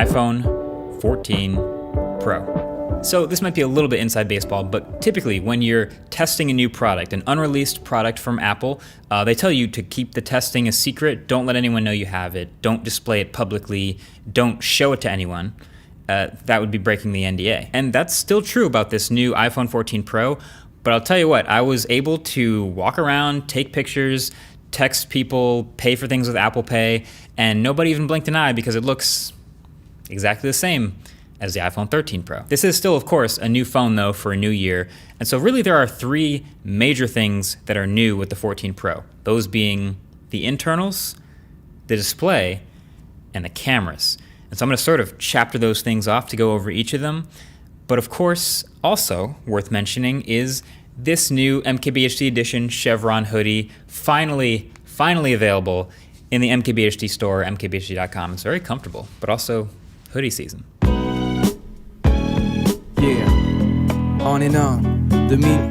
iPhone 14 Pro. So this might be a little bit inside baseball, but typically when you're testing a new product, an unreleased product from Apple, they tell you to keep the testing a secret. Don't let anyone know you have it. Don't display it publicly. Don't show it to anyone. That would be breaking the NDA. And that's still true about this new iPhone 14 Pro. But I'll tell you what, I was able to walk around, take pictures, text people, pay for things with Apple Pay, and nobody even blinked an eye because it looks exactly the same as the iPhone 13 Pro. This is still, of course, a new phone though for a new year. And so really there are three major things that are new with the 14 Pro. Those being the internals, the display, and the cameras. And so I'm going to sort of chapter those things off to go over each of them. But of course, also worth mentioning is this new MKBHD edition Chevron hoodie, finally available in the MKBHD store, mkbhd.com. It's very comfortable, but also hoodie season. Yeah, on and on, the mean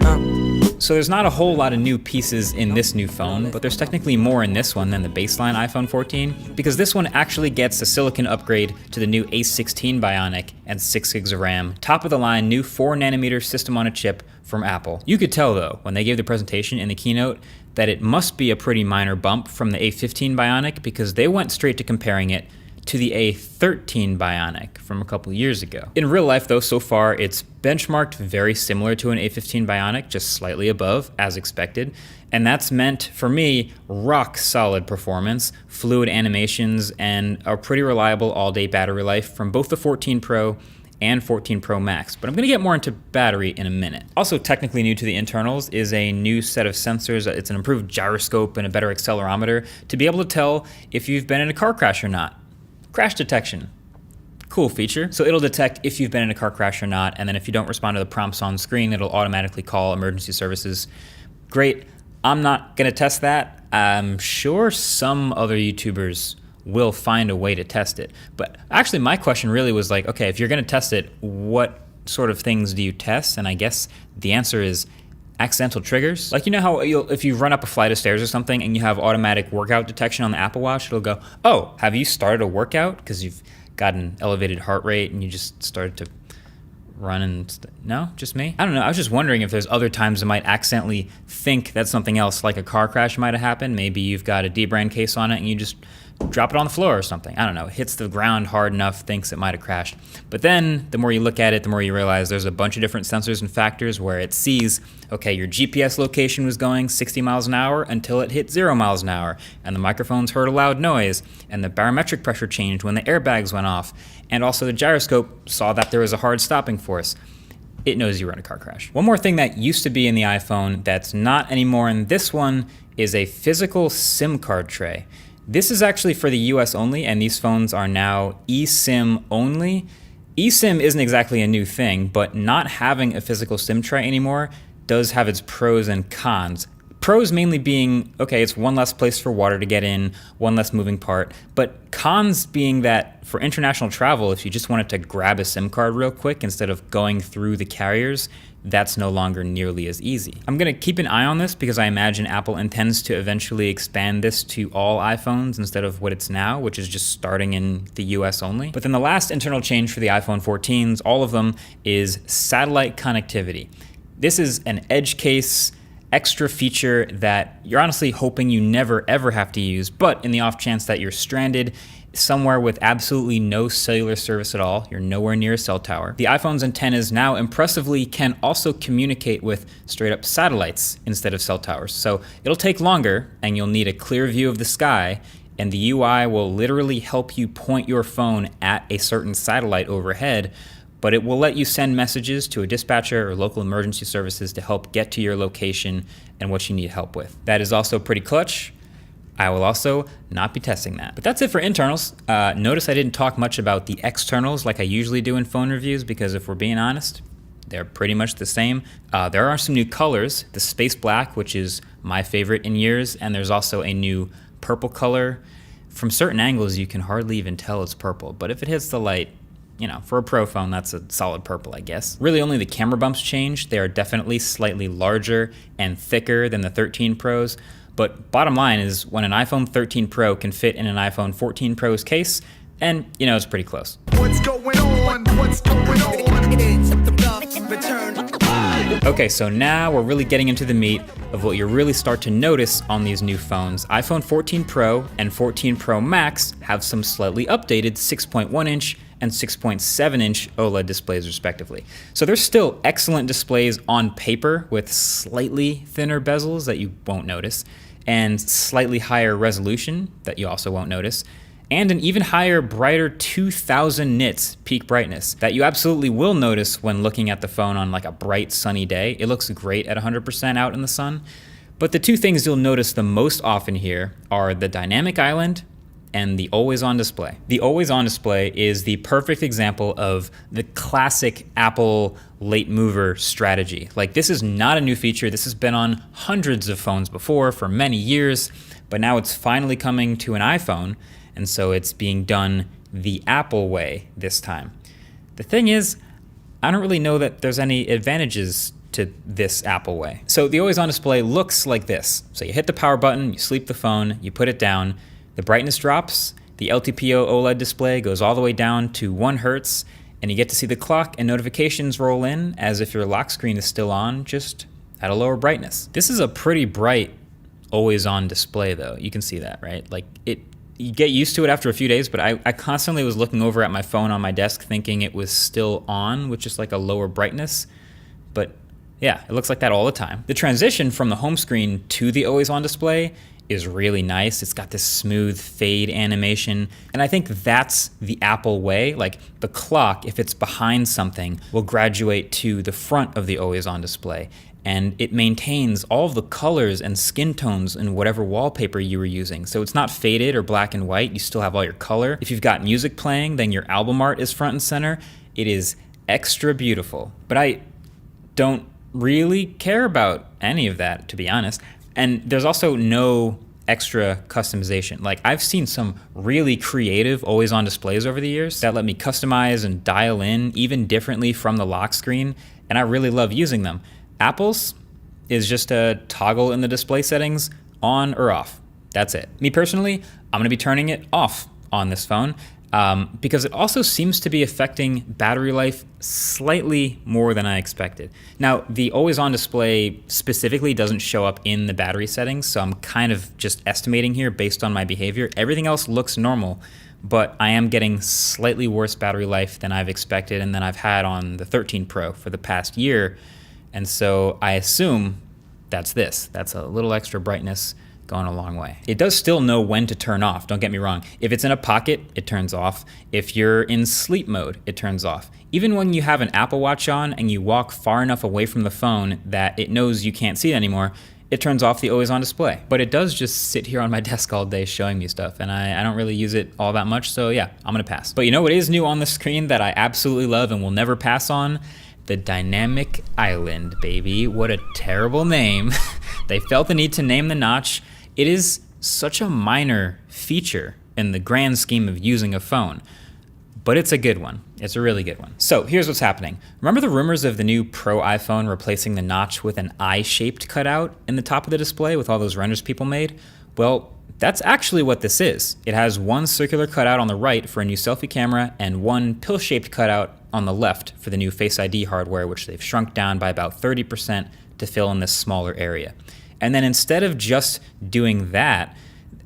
So there's not a whole lot of new pieces in this new phone, but there's technically more in this one than the baseline iPhone 14, because this one actually gets a silicon upgrade to the new A16 Bionic and 6 gigs of RAM, top of the line new 4nm system on a chip from Apple. You could tell though, when they gave the presentation in the keynote, that it must be a pretty minor bump from the A15 Bionic because they went straight to comparing it to the A13 Bionic from a couple years ago. In real life though, so far it's benchmarked very similar to an A15 Bionic, just slightly above, as expected. And that's meant, for me, rock solid performance, fluid animations, and a pretty reliable all-day battery life from both the 14 Pro and 14 Pro Max. But I'm gonna get more into battery in a minute. Also technically new to the internals is a new set of sensors. It's an improved gyroscope and a better accelerometer to be able to tell if you've been in a car crash or not. Crash detection. Cool feature. So it'll detect if you've been in a car crash or not, and then if you don't respond to the prompts on screen, it'll automatically call emergency services. Great. I'm not gonna test that. I'm sure some other YouTubers will find a way to test it. But actually my question really was like, okay, if you're gonna test it, what sort of things do you test? And I guess the answer is accidental triggers. Like, you know how if you run up a flight of stairs or something and you have automatic workout detection on the Apple Watch, it'll go, oh, have you started a workout? Because you've got an elevated heart rate and you just started to run and, no, just me? I don't know, I was just wondering if there's other times it might accidentally think that something else like a car crash might have happened. Maybe you've got a D-brand case on it and you just drop it on the floor or something. I don't know, it hits the ground hard enough, thinks it might have crashed. But then the more you look at it, the more you realize there's a bunch of different sensors and factors where it sees, okay, your GPS location was going 60 miles an hour until it hit 0 miles an hour, and the microphones heard a loud noise, and the barometric pressure changed when the airbags went off, and also the gyroscope saw that there was a hard stopping force. It knows you were in a car crash. One more thing that used to be in the iPhone that's not anymore in this one is a physical SIM card tray. This is actually for the US only, and these phones are now eSIM only. eSIM isn't exactly a new thing, but not having a physical SIM tray anymore does have its pros and cons. Pros mainly being, okay, it's one less place for water to get in, one less moving part, but cons being that for international travel, if you just wanted to grab a SIM card real quick instead of going through the carriers, that's no longer nearly as easy. I'm gonna keep an eye on this because I imagine Apple intends to eventually expand this to all iPhones instead of what it's now, which is just starting in the US only. But then the last internal change for the iPhone 14s, all of them, is satellite connectivity. This is an edge case extra feature that you're honestly hoping you never ever have to use, but in the off chance that you're stranded somewhere with absolutely no cellular service at all, you're nowhere near a cell tower, the iPhone's antennas now impressively can also communicate with straight up satellites instead of cell towers. So it'll take longer and you'll need a clear view of the sky, and the UI will literally help you point your phone at a certain satellite overhead, but it will let you send messages to a dispatcher or local emergency services to help get to your location and what you need help with. That is also pretty clutch. I will also not be testing that. But that's it for internals. Notice I didn't talk much about the externals like I usually do in phone reviews, because if we're being honest, they're pretty much the same. There are some new colors, the space black, which is my favorite in years, and there's also a new purple color. From certain angles, you can hardly even tell it's purple, but if it hits the light, you know, for a Pro phone, that's a solid purple, I guess. Really only the camera bumps changed. They are definitely slightly larger and thicker than the 13 Pros, but bottom line is when an iPhone 13 Pro can fit in an iPhone 14 Pro's case, And, you know, it's pretty close. What's going on? What's going on? Okay, so now we're really getting into the meat of what you really start to notice on these new phones. iPhone 14 Pro and 14 Pro Max have some slightly updated 6.1-inch and 6.7-inch OLED displays respectively. So they're still excellent displays on paper with slightly thinner bezels that you won't notice, and slightly higher resolution that you also won't notice, and an even higher, brighter 2000 nits peak brightness that you absolutely will notice when looking at the phone on like a bright sunny day. It looks great at 100% out in the sun. But the two things you'll notice the most often here are the dynamic island and the always-on display. The always-on display is the perfect example of the classic Apple late mover strategy. Like, this is not a new feature. This has been on hundreds of phones before for many years, but now it's finally coming to an iPhone. And so it's being done the Apple way this time. The thing is, I don't really know that there's any advantages to this Apple way. So the always on display looks like this. So you hit the power button, you sleep the phone, you put it down, the brightness drops, the LTPO OLED display goes all the way down to 1 Hertz, and you get to see the clock and notifications roll in as if your lock screen is still on, just at a lower brightness. This is a pretty bright always on display though. You can see that, right? Like, you get used to it after a few days, but I constantly was looking over at my phone on my desk thinking it was still on with just like a lower brightness. But yeah, it looks like that all the time. The transition from the home screen to the always on display is really nice. It's got this smooth fade animation. And I think that's the Apple way. Like, the clock, if it's behind something, will graduate to the front of the always on display. And it maintains all of the colors and skin tones in whatever wallpaper you were using. So it's not faded or black and white, you still have all your color. If you've got music playing, then your album art is front and center. It is extra beautiful. But I don't really care about any of that, to be honest. And there's also no extra customization. Like, I've seen some really creative always on displays over the years that let me customize and dial in even differently from the lock screen, and I really love using them. Apple's is just a toggle in the display settings on or off. That's it. Me personally, I'm gonna be turning it off on this phone because it also seems to be affecting battery life slightly more than I expected. Now, the always on display specifically doesn't show up in the battery settings, so I'm kind of just estimating here based on my behavior. Everything else looks normal, but I am getting slightly worse battery life than I've expected and than I've had on the 13 Pro for the past year. And so I assume that's this. That's a little extra brightness going a long way. It does still know when to turn off, don't get me wrong. If it's in a pocket, it turns off. If you're in sleep mode, it turns off. Even when you have an Apple Watch on and you walk far enough away from the phone that it knows you can't see it anymore, it turns off the always on display. But it does just sit here on my desk all day showing me stuff, and I don't really use it all that much, so yeah, I'm gonna pass. But you know what is new on the screen that I absolutely love and will never pass on? The dynamic island, baby. What a terrible name. They felt the need to name the notch. It is such a minor feature in the grand scheme of using a phone, but it's a good one. It's a really good one. So here's what's happening. Remember the rumors of the new Pro iPhone replacing the notch with an eye-shaped cutout in the top of the display with all those renders people made? Well, that's actually what this is. It has one circular cutout on the right for a new selfie camera and one pill-shaped cutout on the left for the new Face ID hardware, which they've shrunk down by about 30% to fill in this smaller area. And then instead of just doing that,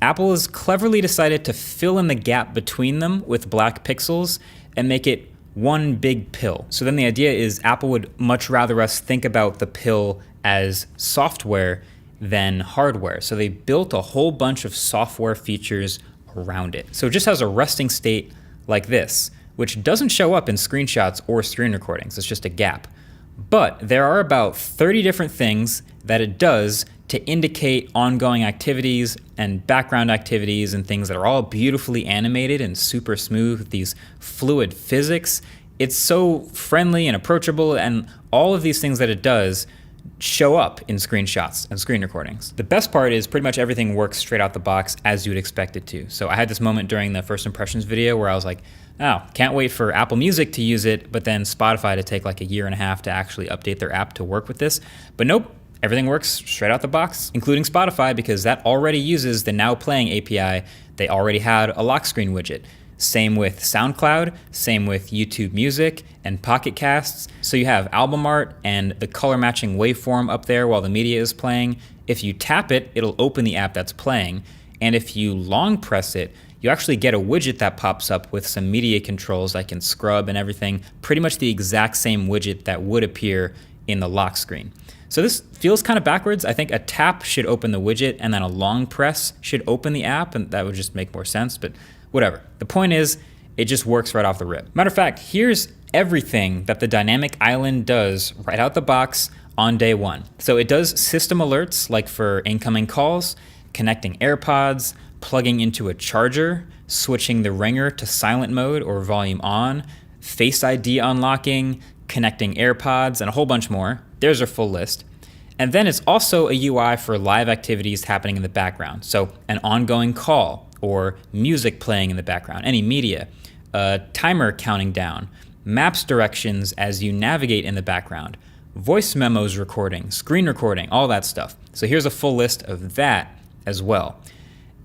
Apple has cleverly decided to fill in the gap between them with black pixels and make it one big pill. So then the idea is Apple would much rather us think about the pill as software than hardware. So they built a whole bunch of software features around it. So it just has a resting state like this, which doesn't show up in screenshots or screen recordings. It's just a gap. But there are about 30 different things that it does to indicate ongoing activities and background activities and things that are all beautifully animated and super smooth with these fluid physics. It's so friendly and approachable, and all of these things that it does show up in screenshots and screen recordings. The best part is pretty much everything works straight out the box as you would expect it to. So I had this moment during the first impressions video where I was like, oh, can't wait for Apple Music to use it, but then Spotify to take like a year and a half to actually update their app to work with this. But nope, everything works straight out the box, including Spotify, because that already uses the Now Playing API. They already had a lock screen widget. Same with SoundCloud, same with YouTube Music and Pocket Casts. So you have album art and the color matching waveform up there while the media is playing. If you tap it, it'll open the app that's playing. And if you long press it, you actually get a widget that pops up with some media controls like in Scrub and everything, pretty much the exact same widget that would appear in the lock screen. So this feels kind of backwards. I think a tap should open the widget and then a long press should open the app, and that would just make more sense, but whatever. The point is, it just works right off the rip. Matter of fact, here's everything that the dynamic island does right out the box on day one. So it does system alerts like for incoming calls, connecting AirPods, plugging into a charger, switching the ringer to silent mode or volume on, Face ID unlocking, connecting AirPods, and a whole bunch more. There's our full list. And then it's also a UI for live activities happening in the background. So an ongoing call or music playing in the background, any media, a timer counting down, maps directions as you navigate in the background, voice memos recording, screen recording, all that stuff. So here's a full list of that as well.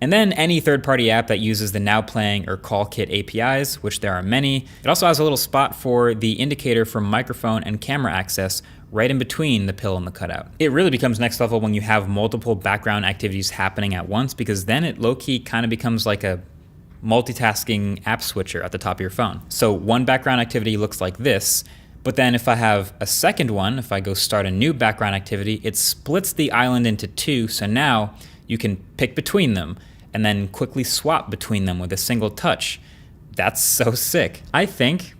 And then any third-party app that uses the Now Playing or Call Kit APIs, which there are many. It also has a little spot for the indicator for microphone and camera access right in between the pill and the cutout. It really becomes next level when you have multiple background activities happening at once, because then it low-key kind of becomes like a multitasking app switcher at the top of your phone. So one background activity looks like this, but then if I have a second one, if I go start a new background activity, it splits the island into two, so now you can pick between them and then quickly swap between them with a single touch. That's so sick. I think,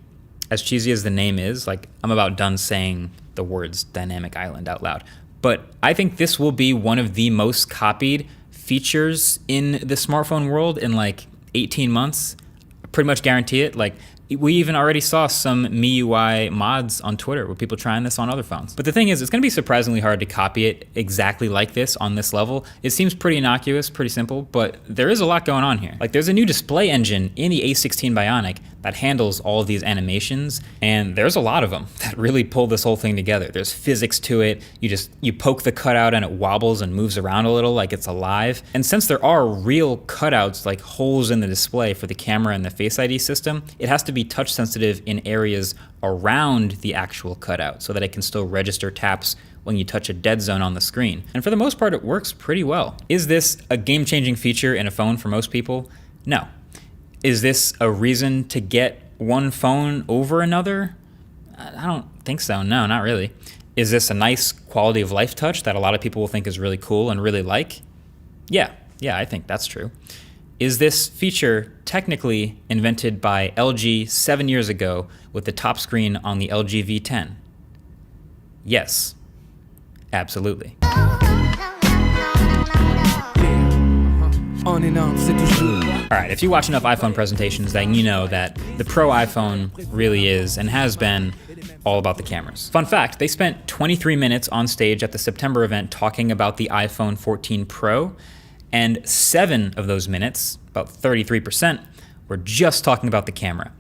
as cheesy as the name is, like I'm about done saying the words dynamic island out loud, but I think this will be one of the most copied features in the smartphone world in like 18 months. I pretty much guarantee it. Like we even already saw some MIUI mods on Twitter with people trying this on other phones. But the thing is, it's gonna be surprisingly hard to copy it exactly like this on this level. It seems pretty innocuous, pretty simple, but there is a lot going on here. Like there's a new display engine in the A16 Bionic that handles all of these animations, and there's a lot of them that really pull this whole thing together. There's physics to it. You poke the cutout and it wobbles and moves around a little like it's alive. And since there are real cutouts, like holes in the display for the camera and the Face ID system, it has to be touch sensitive in areas around the actual cutout so that it can still register taps when you touch a dead zone on the screen. And for the most part, it works pretty well. Is this a game-changing feature in a phone for most people? No. Is this a reason to get one phone over another? I don't think so. No, not really. Is this a nice quality of life touch that a lot of people will think is really cool and really like? Yeah, I think that's true. Is this feature technically invented by LG 7 years ago with the top screen on the LG V10? Yes, absolutely. On and on, c'est toujours. All right, if you watch enough iPhone presentations, then you know that the Pro iPhone really is and has been all about the cameras. Fun fact, they spent 23 minutes on stage at the September event talking about the iPhone 14 Pro, and 7 of those minutes, about 33%, were just talking about the camera.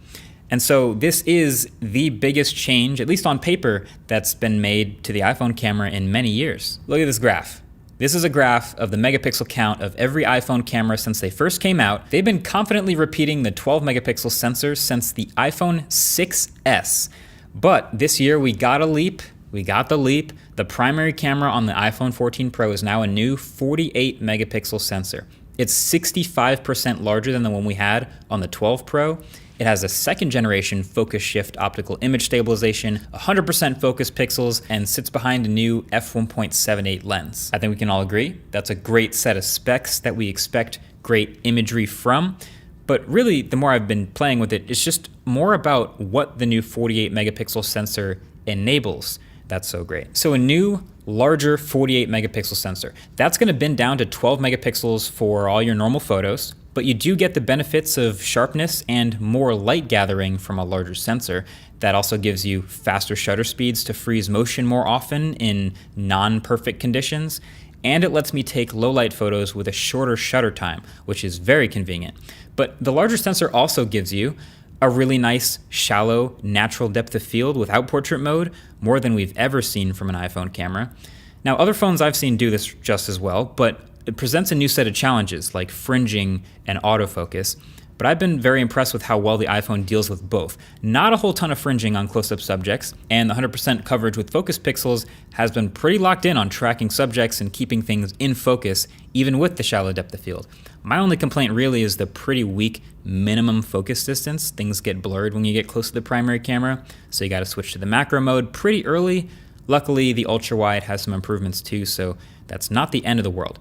And so this is the biggest change, at least on paper, that's been made to the iPhone camera in many years. Look at this graph. This is a graph of the megapixel count of every iPhone camera since they first came out. They've been confidently repeating the 12 megapixel sensor since the iPhone 6S. But this year we got a leap. We got the leap. The primary camera on the iPhone 14 Pro is now a new 48 megapixel sensor. It's 65% larger than the one we had on the 12 Pro. It has a second generation focus shift optical image stabilization, 100% focus pixels, and sits behind a new f1.78 lens. I think we can all agree that's a great set of specs that we expect great imagery from. But really, the more I've been playing with it, it's just more about what the new 48 megapixel sensor enables. That's so great. So a new, larger 48 megapixel sensor. That's gonna bend down to 12 megapixels for all your normal photos, but you do get the benefits of sharpness and more light gathering from a larger sensor. That also gives you faster shutter speeds to freeze motion more often in non-perfect conditions. And it lets me take low light photos with a shorter shutter time, which is very convenient. But the larger sensor also gives you a really nice, shallow, natural depth of field without portrait mode, more than we've ever seen from an iPhone camera. Now, other phones I've seen do this just as well, but it presents a new set of challenges like fringing and autofocus. but I've been very impressed with how well the iPhone deals with both. Not a whole ton of fringing on close-up subjects, and the 100% coverage with focus pixels has been pretty locked in on tracking subjects and keeping things in focus, even with the shallow depth of field. My only complaint really is the pretty weak minimum focus distance. Things get blurred when you get close to the primary camera, so you gotta switch to the macro mode pretty early. Luckily, the ultra-wide has some improvements too, so that's not the end of the world.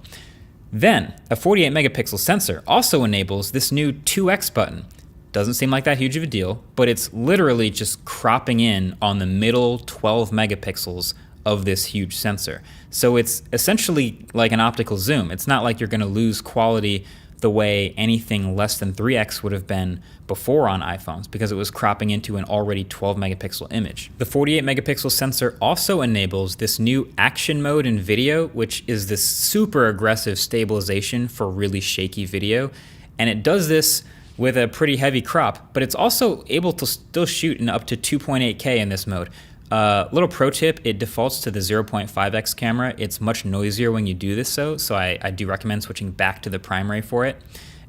Then, a 48 megapixel sensor also enables this new 2x button. Doesn't seem like that huge of a deal, but it's literally just cropping in on the middle 12 megapixels of this huge sensor. So it's essentially like an optical zoom. It's not like you're gonna lose quality the way anything less than 3x would have been before on iPhones, because it was cropping into an already 12 megapixel image. The 48 megapixel sensor also enables this new action mode in video, which is this super aggressive stabilization for really shaky video. And it does this with a pretty heavy crop, but it's also able to still shoot in up to 2.8K in this mode. Little pro tip, it defaults to the 0.5x camera. It's much noisier when you do this so I do recommend switching back to the primary for it.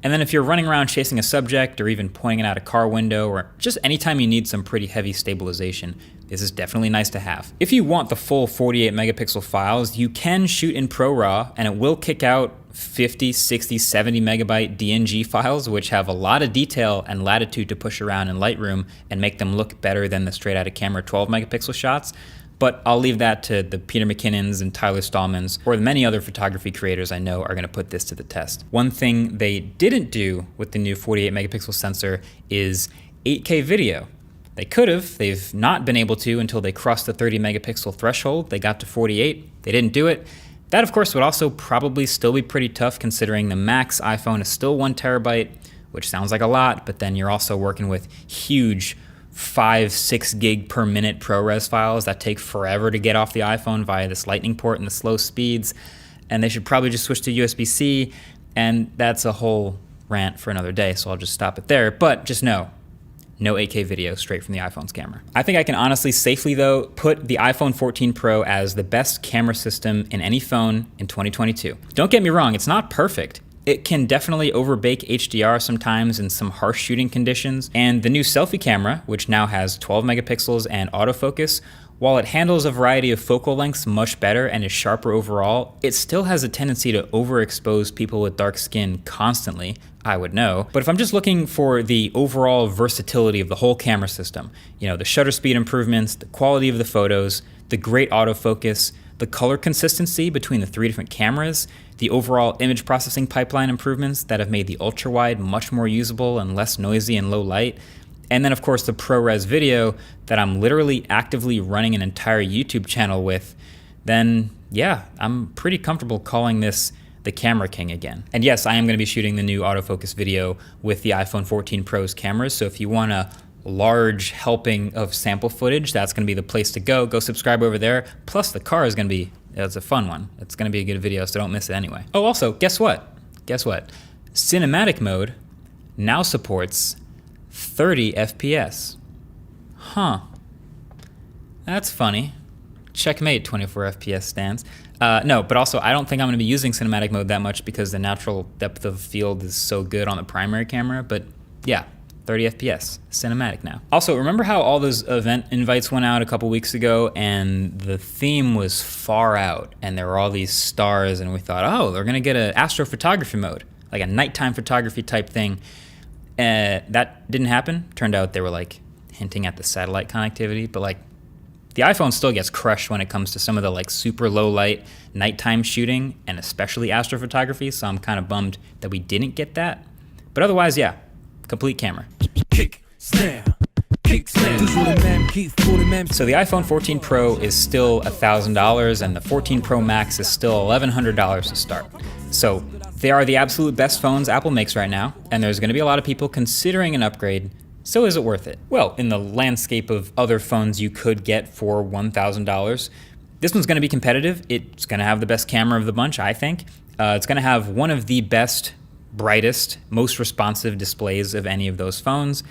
And then if you're running around chasing a subject or even pointing out a car window or just anytime you need some pretty heavy stabilization, this is definitely nice to have. If you want the full 48 megapixel files, you can shoot in ProRAW and it will kick out 50, 60, 70 megabyte DNG files, which have a lot of detail and latitude to push around in Lightroom and make them look better than the straight out of camera 12 megapixel shots. But I'll leave that to the Peter McKinnons and Tyler Stallmans, or the many other photography creators I know are gonna put this to the test. One thing they didn't do with the new 48 megapixel sensor is 8K video. They could have, they've not been able to until they crossed the 30 megapixel threshold. They got to 48, they didn't do it. That, of course, would also probably still be pretty tough considering the max iPhone is still 1 terabyte, which sounds like a lot, but then you're also working with huge 5-6 gig per minute ProRes files that take forever to get off the iPhone via this Lightning port and the slow speeds. And they should probably just switch to USB-C, and that's a whole rant for another day, so I'll just stop it there. But just know, no 8K video straight from the iPhone's camera. I think I can honestly safely though put the iPhone 14 Pro as the best camera system in any phone in 2022. Don't get me wrong, it's not perfect. It can definitely overbake HDR sometimes in some harsh shooting conditions, and the new selfie camera, which now has 12 megapixels and autofocus, while it handles a variety of focal lengths much better and is sharper overall, it still has a tendency to overexpose people with dark skin constantly, I would know. But if I'm just looking for the overall versatility of the whole camera system, you know, the shutter speed improvements, the quality of the photos, the great autofocus, the color consistency between the 3 different cameras, the overall image processing pipeline improvements that have made the ultra-wide much more usable and less noisy in low light, and then of course the ProRes video that I'm literally actively running an entire YouTube channel with, then yeah, I'm pretty comfortable calling this the Camera King again. And yes, I am going to be shooting the new autofocus video with the iPhone 14 Pro's cameras, so if you want a large helping of sample footage, that's going to be the place to go. Go subscribe over there. Plus the car is going to be, it's a fun one. It's going to be a good video, so don't miss it anyway. Oh, also, guess what? Guess what? Cinematic mode now supports 30 FPS. Huh. That's funny. Checkmate 24 FPS stands. No, but also I don't think I'm going to be using cinematic mode that much because the natural depth of field is so good on the primary camera, but yeah, 30 FPS, cinematic now. Also, remember how all those event invites went out a couple weeks ago and the theme was far out and there were all these stars and we thought, oh, they're gonna get an astrophotography mode, like a nighttime photography type thing. That didn't happen. Turned out they were like hinting at the satellite connectivity, but like the iPhone still gets crushed when it comes to some of the like super low light nighttime shooting and especially astrophotography, so I'm kind of bummed that we didn't get that. But otherwise, yeah, complete camera. Kick, snare, kick, snare. So the iPhone 14 Pro is still $1,000 and the 14 Pro Max is still $1,100 to start. So they are the absolute best phones Apple makes right now, and there's going to be a lot of people considering an upgrade. So is it worth it? Well, in the landscape of other phones you could get for $1,000, this one's going to be competitive. It's going to have the best camera of the bunch, I think. It's going to have one of the best, brightest, most responsive displays of any of those phones.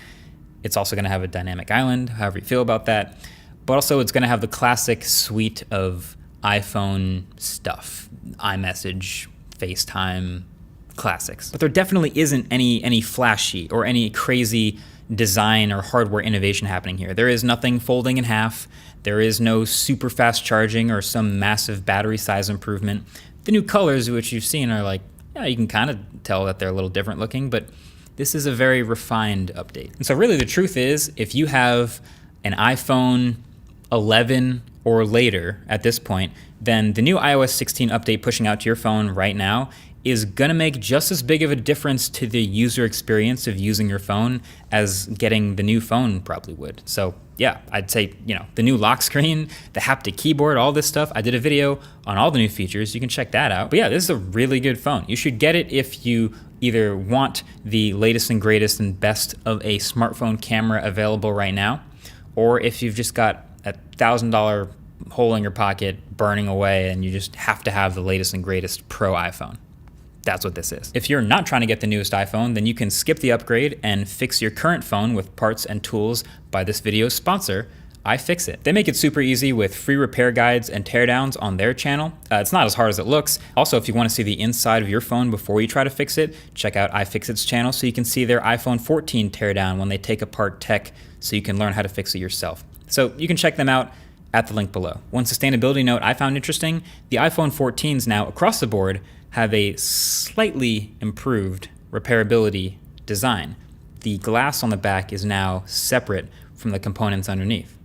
It's also going to have a dynamic island, however you feel about that. But also it's going to have the classic suite of iPhone stuff. iMessage, FaceTime, classics. But there definitely isn't any flashy or any crazy design or hardware innovation happening here. There is nothing folding in half. There is no super fast charging or some massive battery size improvement. The new colors, which you've seen, are like, yeah, you can kind of tell that they're a little different looking, but this is a very refined update. And so really the truth is, if you have an iPhone 11 or later at this point, then the new iOS 16 update pushing out to your phone right now is gonna make just as big of a difference to the user experience of using your phone as getting the new phone probably would. So yeah, I'd say, the new lock screen, the haptic keyboard, all this stuff. I did a video on all the new features. You can check that out. But yeah, this is a really good phone. You should get it if you either want the latest and greatest and best of a smartphone camera available right now, or if you've just got a $1,000 hole in your pocket burning away and you just have to have the latest and greatest Pro iPhone. That's what this is. If you're not trying to get the newest iPhone, then you can skip the upgrade and fix your current phone with parts and tools by this video's sponsor, iFixit. They make it super easy with free repair guides and teardowns on their channel. It's not as hard as it looks. Also, if you want to see the inside of your phone before you try to fix it, check out iFixit's channel so you can see their iPhone 14 teardown when they take apart tech so you can learn how to fix it yourself. So you can check them out at the link below. One sustainability note I found interesting, the iPhone 14s now across the board have a slightly improved repairability design. The glass on the back is now separate from the components underneath.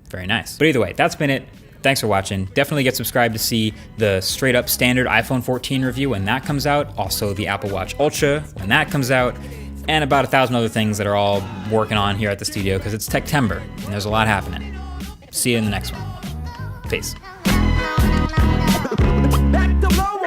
Very nice. But either way, that's been it. Thanks for watching. Definitely get subscribed to see the straight up standard iPhone 14 review when that comes out. Also the Apple Watch Ultra when that comes out. And about 1,000 other things that are all working on here at the studio because it's Techtember and there's a lot happening. See you in the next one. Peace. Back to low.